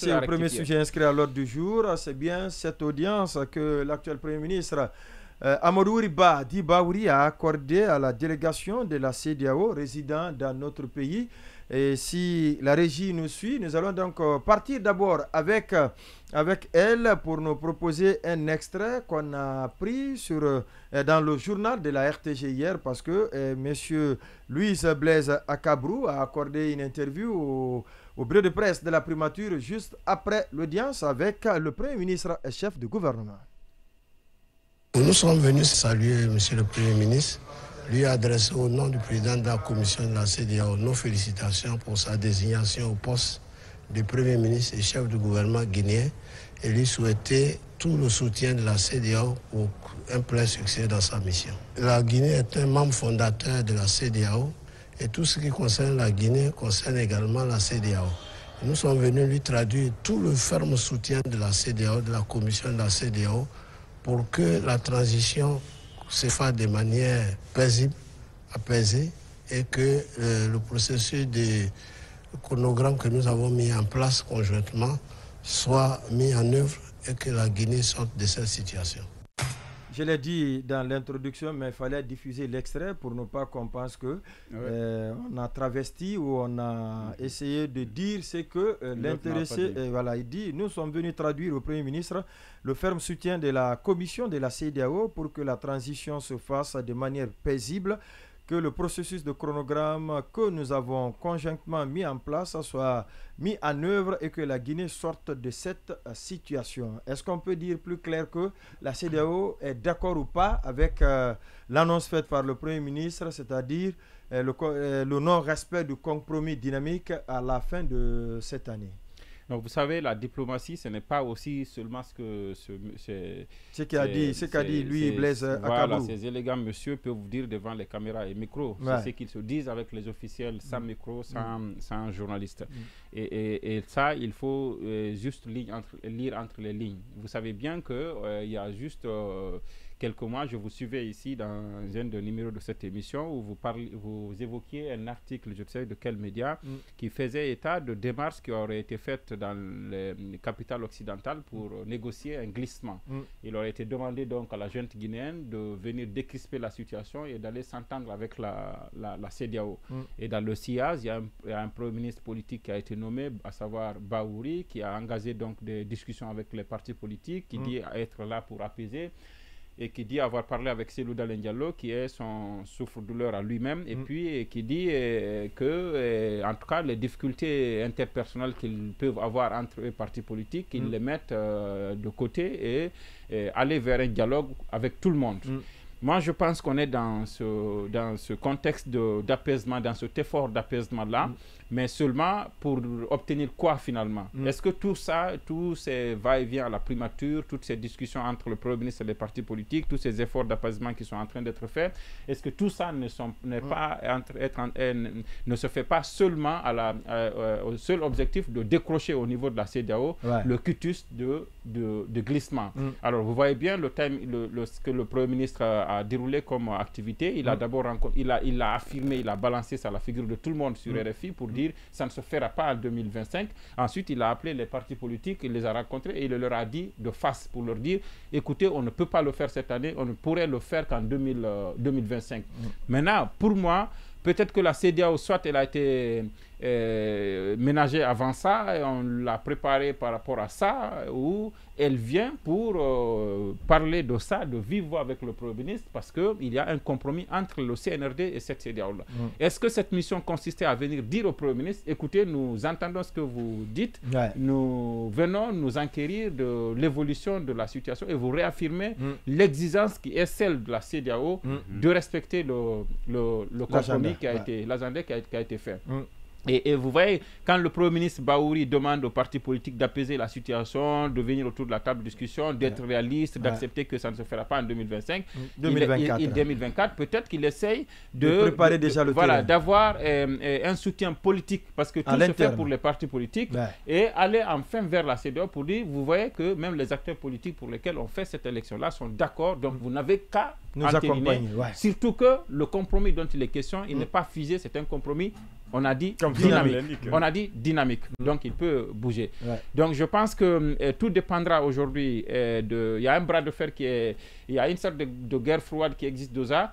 Merci. Le premier sujet inscrit à l'ordre du jour, c'est bien cette audience que l'actuel Premier ministre Amadou Riba Dibaouri a accordée à la délégation de la CEDEAO résidant dans notre pays. Et si la régie nous suit, nous allons donc partir d'abord avec elle pour nous proposer un extrait qu'on a pris dans le journal de la RTG hier parce que M. Louis Blaise Akabrou a accordé une interview au bureau de presse de la primature juste après l'audience avec le Premier ministre et chef du gouvernement. Nous sommes venus saluer M. le Premier ministre, lui adresser au nom du président de la commission de la CEDEAO nos félicitations pour sa désignation au poste de Premier ministre et chef du gouvernement guinéen et lui souhaiter tout le soutien de la CEDEAO pour un plein succès dans sa mission. La Guinée est un membre fondateur de la CEDEAO et tout ce qui concerne la Guinée concerne également la CEDEAO. Nous sommes venus lui traduire tout le ferme soutien de la CEDEAO, de la commission de la CEDEAO, pour que la transition se fasse de manière paisible, apaisée, et que le processus de chronogramme que nous avons mis en place conjointement soit mis en œuvre et que la Guinée sorte de cette situation. Je l'ai dit dans l'introduction, mais il fallait diffuser l'extrait pour ne pas qu'on pense que on a travesti ou on a essayé de dire ce que l'intéressé, voilà, il dit, nous sommes venus traduire au Premier ministre le ferme soutien de la commission de la CEDEAO pour que la transition se fasse de manière paisible, que le processus de chronogramme que nous avons conjointement mis en place soit mis en œuvre et que la Guinée sorte de cette situation. Est-ce qu'on peut dire plus clair que la CEDEAO est d'accord ou pas avec l'annonce faite par le Premier ministre, c'est-à-dire le non-respect du compromis dynamique à la fin de cette année? Donc, vous savez, la diplomatie, ce n'est pas aussi seulement ce qu'a dit lui, Blaise Akabrou. Voilà, ces élégants messieurs peuvent vous dire devant les caméras et micros. Ouais. C'est ce qu'ils se disent avec les officiels, sans micro, sans journaliste. Et ça, il faut juste lire entre les lignes. Vous savez bien qu'il y a juste quelques mois, je vous suivais ici dans un des numéros de cette émission où vous évoquiez un article, je ne sais de quel média, qui faisait état de démarches qui auraient été faites dans les capitales occidentales pour négocier un glissement. Il aurait été demandé donc à la junte guinéenne de venir décrisper la situation et d'aller s'entendre avec la CEDEAO. Et dans le SIAZ, il y a un premier ministre politique qui a été nommé, à savoir Baouri, qui a engagé donc des discussions avec les partis politiques, qui dit être là pour apaiser, et qui dit avoir parlé avec Cellou Dalein Diallo, qui est son souffre-douleur à lui-même, et puis qui dit que, en tout cas, les difficultés interpersonnelles qu'ils peuvent avoir entre eux, partis politiques, qu'ils les mettent de côté et aller vers un dialogue avec tout le monde. Moi, je pense qu'on est dans ce contexte d'apaisement, dans cet effort d'apaisement-là, mais seulement pour obtenir quoi finalement? Est-ce que tout ça, tous ces va-et-vient à la primature, toutes ces discussions entre le Premier ministre et les partis politiques, tous ces efforts d'apaisement qui sont en train d'être faits, est-ce que tout ça ne se fait pas seulement au seul objectif de décrocher au niveau de la CEDEAO le cutus de glissement? Alors, vous voyez bien ce que le Premier ministre a déroulé comme activité. Il a d'abord il a affirmé, il a balancé ça à la figure de tout le monde sur RFI pour dire ça ne se fera pas en 2025. Ensuite, il a appelé les partis politiques, il les a rencontrés et il leur a dit de face pour leur dire écoutez, on ne peut pas le faire cette année, on ne pourrait le faire qu'en 2025. Maintenant, pour moi, peut-être que la CEDEAO, soit elle a été ménagée avant ça, et on l'a préparée par rapport à ça, ou elle vient pour parler de ça, de vive voix avec le Premier ministre, parce qu'il y a un compromis entre le CNRD et cette CEDEAO-là. Est-ce que cette mission consistait à venir dire au Premier ministre, écoutez, nous entendons ce que vous dites, nous venons nous enquérir de l'évolution de la situation et vous réaffirmez l'exigence qui est celle de la CEDEAO de respecter le compromis l'agenda qui a été fait. Et vous voyez, quand le Premier ministre Baouri demande aux partis politiques d'apaiser la situation, de venir autour de la table de discussion, d'être réaliste, d'accepter que ça ne se fera pas en 2025, 2024, peut-être qu'il essaye de préparer déjà le terrain. D'avoir un soutien politique, parce que tout se fait pour les partis politiques, et aller enfin vers la CEDEAO pour dire, vous voyez que même les acteurs politiques pour lesquels on fait cette élection-là sont d'accord, donc vous n'avez qu'à nous accompagner. Surtout que le compromis dont il est question, il n'est pas figé, c'est un compromis On a dit dynamique. On a dit dynamique. Donc, il peut bouger. Donc, je pense que tout dépendra aujourd'hui il y a un bras de fer il y a une sorte de guerre froide qui existe déjà,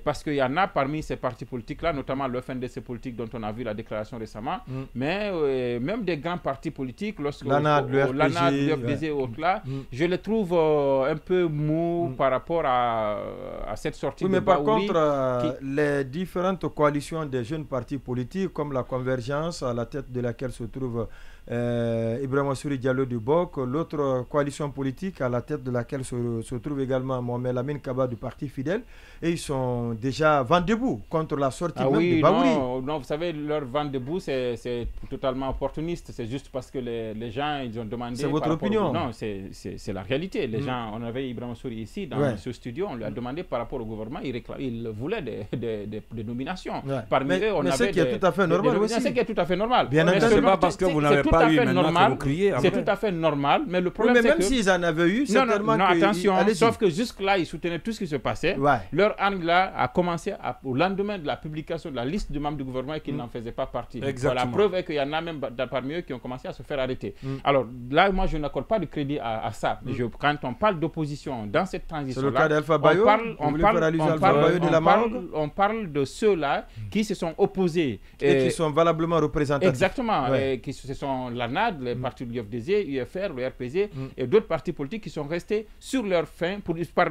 parce qu'il y en a parmi ces partis politiques-là, notamment le FNDC politique dont on a vu la déclaration récemment, mais même des grands partis politiques, lorsque l'ANAD, l'UFDG et autres là, je les trouve un peu mous par rapport à cette sortie de Bahouri. Mais par contre, les différentes coalitions des jeunes partis politiques, comme la Convergence, à la tête de laquelle se trouve Ibrahima Souri Diallo du BOC, l'autre coalition politique à la tête de laquelle se trouve également Mohamed Lamine Kaba du Parti Fidèle, et ils sont déjà vent debout contre la sortie même de Bahouri. Non, vous savez, leur vent debout, c'est totalement opportuniste. C'est juste parce que les gens, ils ont demandé... C'est votre opinion? Non, c'est la réalité. Les gens, on avait Ibrahima Souri ici, dans ce studio, on lui a demandé par rapport au gouvernement, il voulait des nominations. Parmi eux, on avait ce qui est tout à fait normal aussi. C'est qui est tout à fait normal. Bien entendu, c'est pas parce que vous n'avez pas eu maintenant que vous criez. C'est tout à fait normal, mais le problème, c'est que... même s'ils en avaient eu, certainement... Non, attention, sauf que jusque-là, ils soutenaient tout ce qui se passait. Leur angle là a commencé au lendemain de la publication de la liste de membres du gouvernement et qu'ils n'en faisaient pas partie. La preuve est qu'il y en a même parmi eux qui ont commencé à se faire arrêter. Alors là, moi, je n'accorde pas de crédit à ça. Quand on parle d'opposition dans cette transition-là, c'est le cas d'Alpha Bayo, on parle de ceux-là qui se sont opposés. Et qui sont valablement représentatifs. Exactement. Ce sont l'ANAD, les partis de l'UFDG, UFR, le RPG et d'autres partis politiques qui sont restés sur leur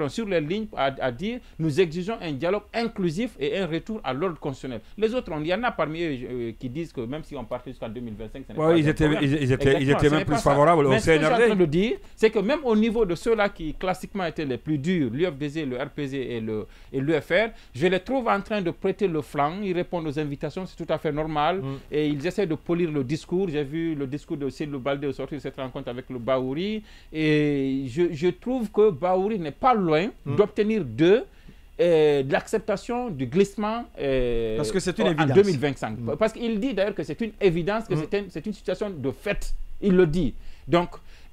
sur leur ligne à dire nous exigeons un dialogue inclusif et un retour à l'ordre constitutionnel. Les autres, il y en a parmi eux qui disent que même si on partait jusqu'en 2025, ce n'est pas ils étaient même plus favorables au CNRD. Ce que je suis en train de dire, c'est que même au niveau de ceux-là qui classiquement étaient les plus durs, l'UFDG, le RPG et l'UFR, je les trouve en train de prêter le flanc. Ils répondent aux invitations, c'est tout à fait normal. Et ils essaient de polir le discours. J'ai vu le discours de Cédou Baldé au sortir de cette rencontre avec le Bahouri. Et je trouve que Bahouri n'est pas loin d'obtenir de l'acceptation du glissement parce que c'est une évidence. En 2025. Parce qu'il dit d'ailleurs que c'est une évidence, que c'est une situation de fait. Il le dit. Donc,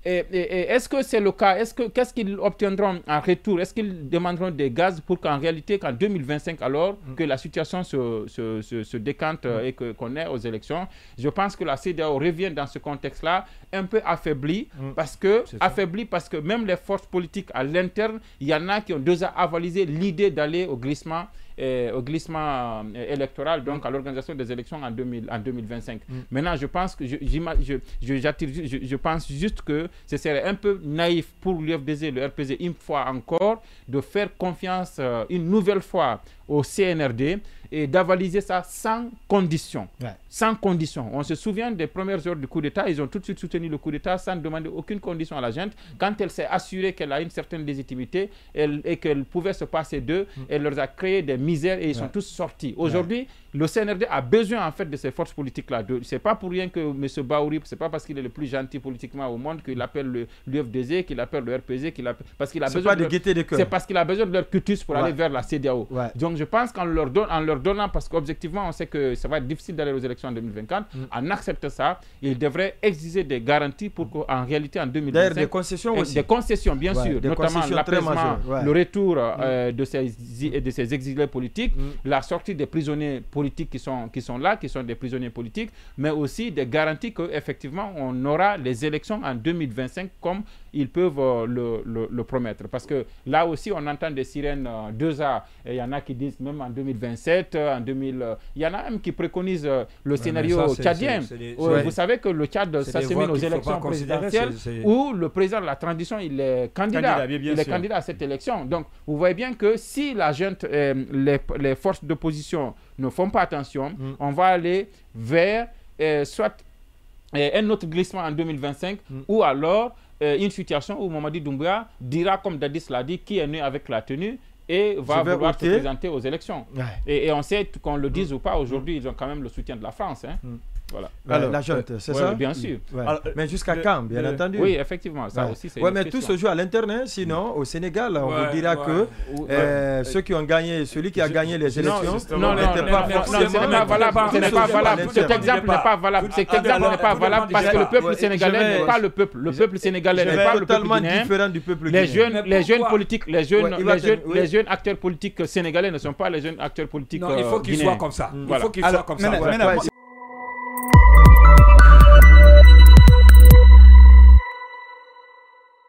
est-ce que c'est le cas? Qu'est-ce qu'ils obtiendront en retour? Est-ce qu'ils demanderont des gaz pour qu'en réalité, qu'en 2025, alors que la situation se décante et qu'on est aux élections? Je pense que la CEDEAO revient dans ce contexte-là un peu affaiblie, parce que même les forces politiques à l'interne, il y en a qui ont déjà avalisé l'idée d'aller au glissement électoral, donc à l'organisation des élections en 2025. Maintenant, je pense que je pense juste que ce serait un peu naïf pour l'UFDG, le RPG, une fois encore, de faire confiance une nouvelle fois au CNRD et d'avaliser ça sans condition. Sans condition. On se souvient des premières heures du coup d'État, ils ont tout de suite soutenu le coup d'État sans demander aucune condition à la gente. Quand elle s'est assurée qu'elle a une certaine légitimité et qu'elle pouvait se passer d'eux, elle leur a créé des misères et ils sont tous sortis. Aujourd'hui, le CNRD a besoin en fait de ces forces politiques-là. C'est pas pour rien que M. Bahouri, c'est pas parce qu'il est le plus gentil politiquement au monde qu'il appelle l'UFDG, qu'il appelle le RPG, parce qu'il a besoin de gaieté de cœur. C'est parce qu'il a besoin de leur cutus pour aller vers la CEDEAO. Donc je pense qu'en leur donnant, parce qu'objectivement on sait que ça va être difficile d'aller aux élections en 2024, en acceptant ça, il devrait exiger des garanties pour qu'en réalité en 2025... D'ailleurs des concessions aussi. Des concessions bien sûr, notamment l'apaisement, le retour de ces exilés politiques, la sortie des prisonniers politiques qui sont là, qui sont des prisonniers politiques, mais aussi des garanties qu'effectivement on aura les élections en 2025 comme ils peuvent le promettre. Parce que là aussi, on entend des sirènes 2A. Il y en a qui disent même en 2027, en 2000... Il y en a même qui préconisent le scénario tchadien. Vous savez que le Tchad s'achemine aux élections présidentielles où le président de la transition, il est candidat. Il est candidat à cette élection. Donc, vous voyez bien que si la junte, les forces d'opposition ne font pas attention, on va aller vers soit un autre glissement en 2025 ou alors une situation où Mamadi Doumbouya dira, comme Dadis l'a dit, qui est né avec la tenue et va vouloir se présenter aux élections. Et on sait qu'on le dise ou pas, aujourd'hui, ils ont quand même le soutien de la France. Voilà. Alors, la junte, c'est ça? Bien sûr. Mais jusqu'à quand, bien entendu? Oui, effectivement, ça aussi c'est. Oui, mais tout se joue à l'internet. Sinon, au Sénégal, on vous dira que ceux qui ont gagné, celui qui a gagné les élections, n'était pas forcément. Ce n'est pas valable. Cet exemple n'est pas valable. Cet exemple n'est pas valable parce que le peuple sénégalais n'est pas le peuple. Le peuple sénégalais n'est pas le peuple guinéen. Différent du peuple guinéen. Les jeunes politiques, les jeunes acteurs politiques sénégalais ne sont pas les jeunes acteurs politiques guinéens. Il faut qu'ils soient comme ça. Il faut qu'ils soient comme ça.